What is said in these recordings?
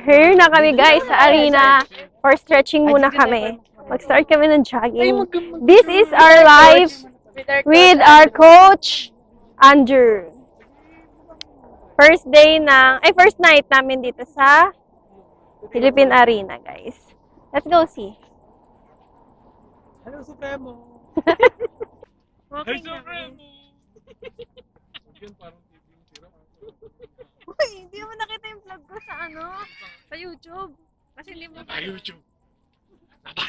Here na kami guys sa arena for stretching muna kami. Mag-start kami ng jogging. This is our life with our coach, Andrew. First night namin dito sa Philippine Arena, guys. Let's go see. Hello, Supremo! Okay, Supremo! uy, hindi mo nakita yung vlog ko sa sa YouTube. Kasi hindi mo... YouTube!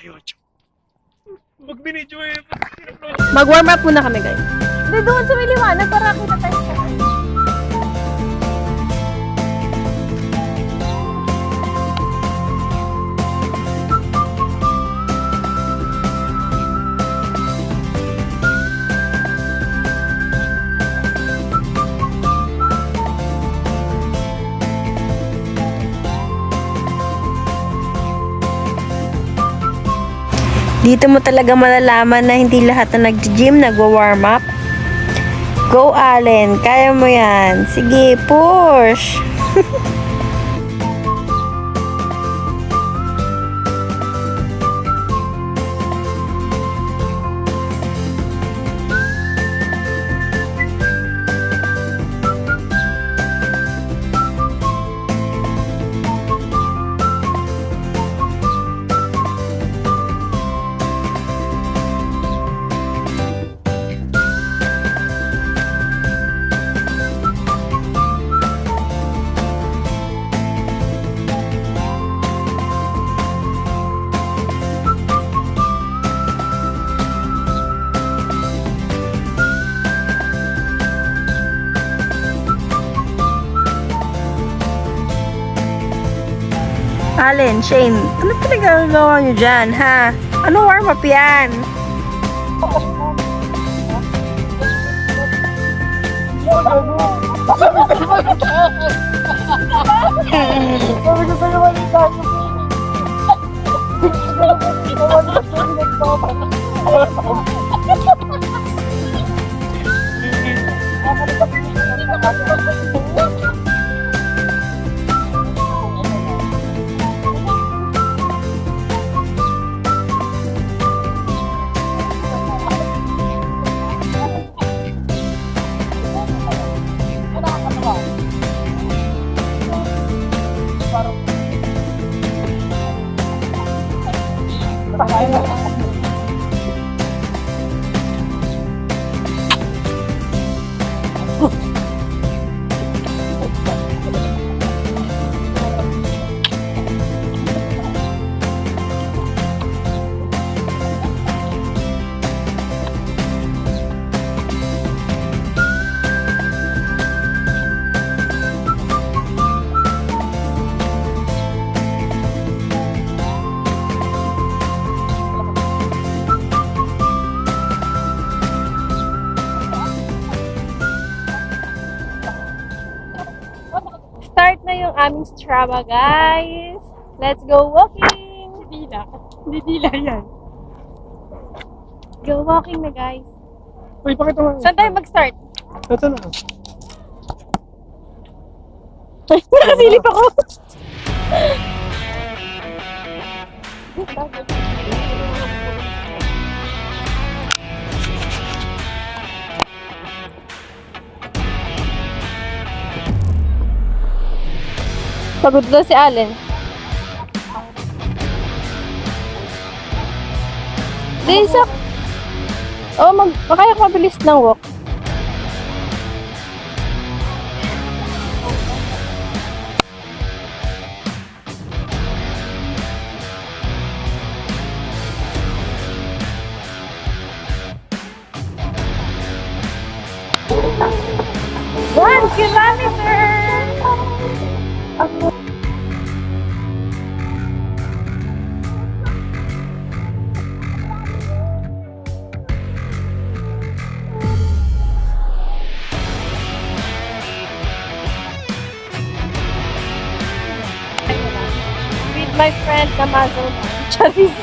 YouTube! Mag-binidyo eh! Mag-warm up muna kami, guys. Hindi, doon sa may liwanag para kita tayo sa Dito mo talaga malalaman na hindi lahat na nag-gym nagwa-warm up. Go Allen, kaya mo yan. Sige, push! Allen, Shane, ano talaga ang gawa nyo dyan, ha? Ano warm up yan? Start na yung aming Strava, guys. Let's go walking. Didila yan. Go walking na, guys. Uy, pakita mo. Saan tayo mag-start? Ito na. Ay, nakasilip ako. Pagod daw si Allen. Di isa. Oh, makaya ka mabilis ng walk. One kilometer! With my friend Amazon. Charis.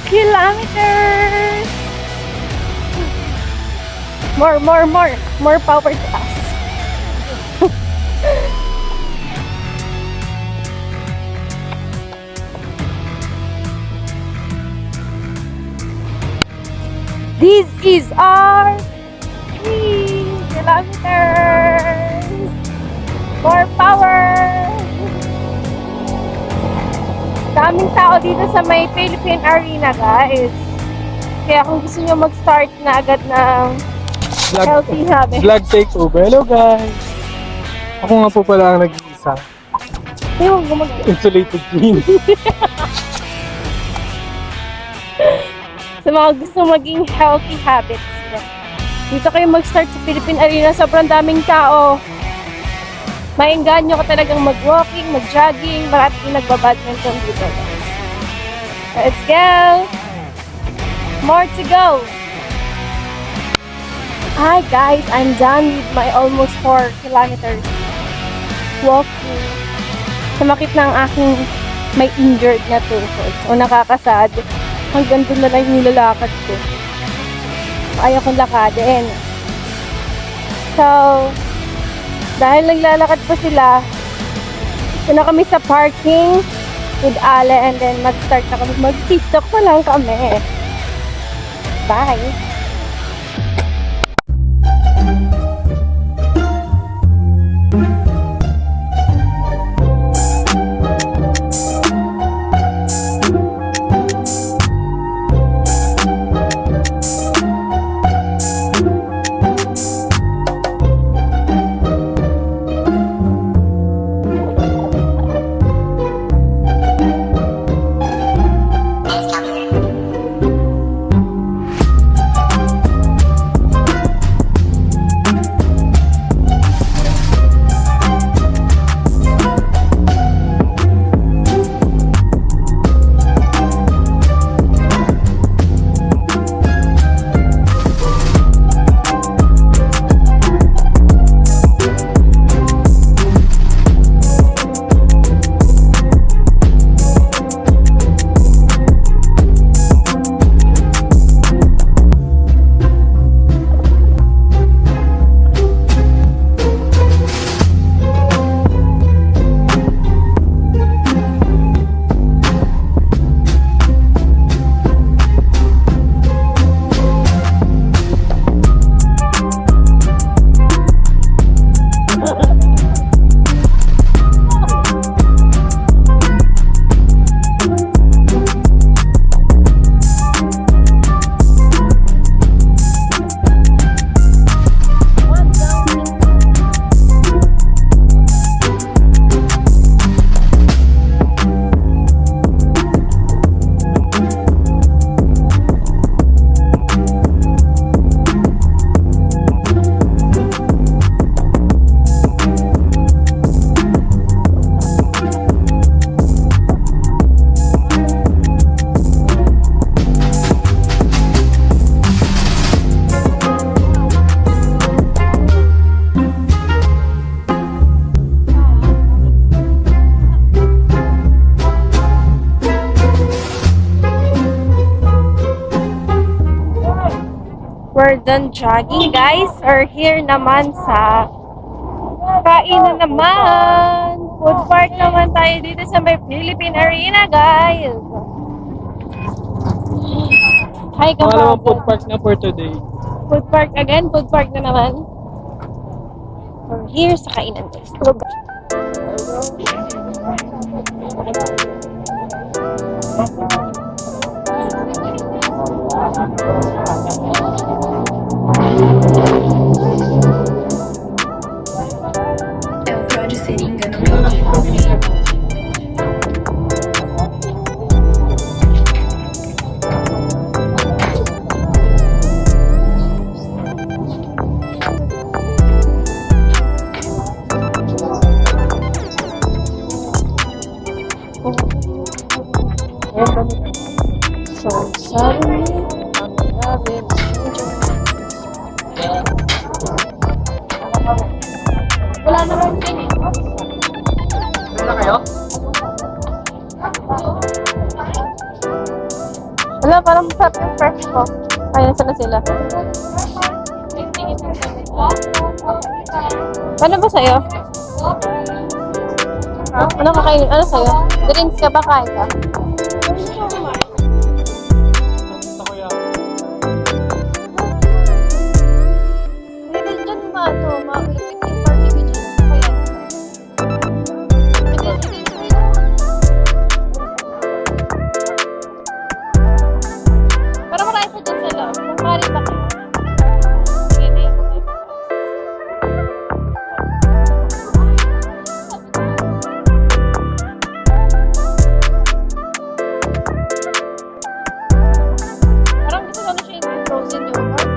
kilometers! More power to us. This is our 3 kilometers. More power. Daming tao dito sa may Philippine Arena, guys. Kaya kung gusto nyo mag-start na agad ng healthy habits. Vlog takeover. Hello guys! Ako nga po pala ang nag-iisa. Yung gumagay. Insulated jeans. Sa mga gusto maging healthy habits. Dito kayo mag-start sa Philippine Arena. Sobrang daming tao. Maengganyo ka talagang mag-walking, mag-jogging. Marami din nagbabadminton dito, guys. Let's go! More to go! Hi guys, I'm done with my almost 4 kilometers walking. Sumakit na ang aking may injured na tuhod o nakakasad. Hanggang doon na lang yung nilalakad ko. Ayaw kong lakadin. So, dahil naglalakad pa sila, ito na kami sa parking with Ale and then mag-start na kami. Mag-tiktok na lang kami. Bye! We're done jogging, guys. We're here naman sa kainan naman. Food park naman tayo dito sa may Philippine Arena, guys. Hi, Pangalawang kapag. food park na for today. Food park again. Food park na naman. We're here sa kainan, guys. É o Prod Seringa no vídeo. So suddenly, I'm loving wala naman din eh. Wala kayo? Wala, parang masarap yung fresh ko. Ayun, saan na sila? Paano ba sa'yo? Ano kakainin? Ano sa'yo? Drinks ka ba? Kain ka? Gusto ko yan. Pwede dyan makikita yung party ka dyan. Kaya. Pero marami pa dyan sa loob. Kung maaari ba kayo? Sige na yun. Parang gusto ko na siya yung frozen yogurt.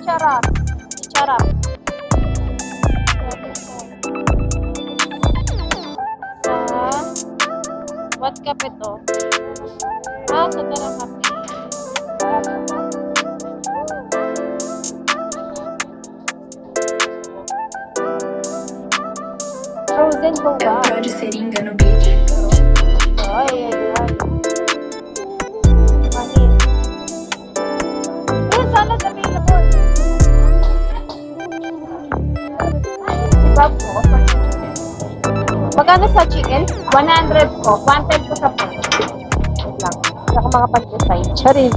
Chichara. Chichara. What kape to? Sa Tara Kape. Frozen po ba? Pode seringa no beat. Ay, ay, ay. Manis. Salad available. Diba po? Magkano sa chicken? 100 po. 110 po sa pork. Wait lang. Hindi ako makapag-decide. Charis.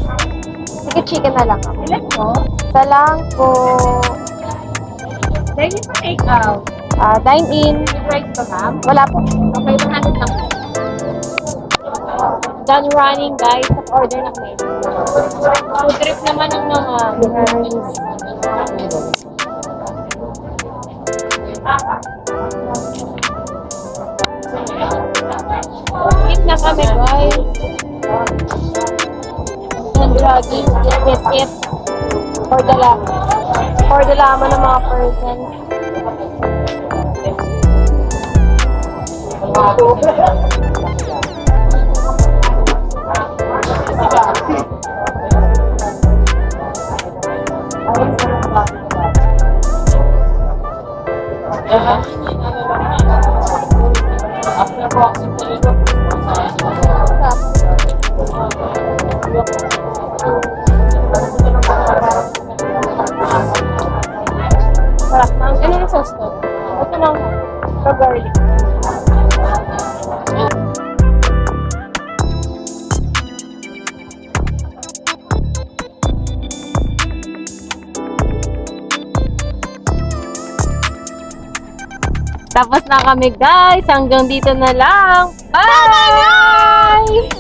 Sige, chicken na lang. Ilan po? Isa lang po. Dine in pa take out? Dine in. With rice pa, ma'am? Wala po. Okay, 100 lang po. Done running, guys. Nag-order na kami. Food trip naman ang mga eat na kami, guys. And jogging. Eat. For the laman ng mga persons. Sarap na. Ano yung sauce to? Ito lang. Garlic. Tapos na kami, guys. Hanggang dito na lang. Bye!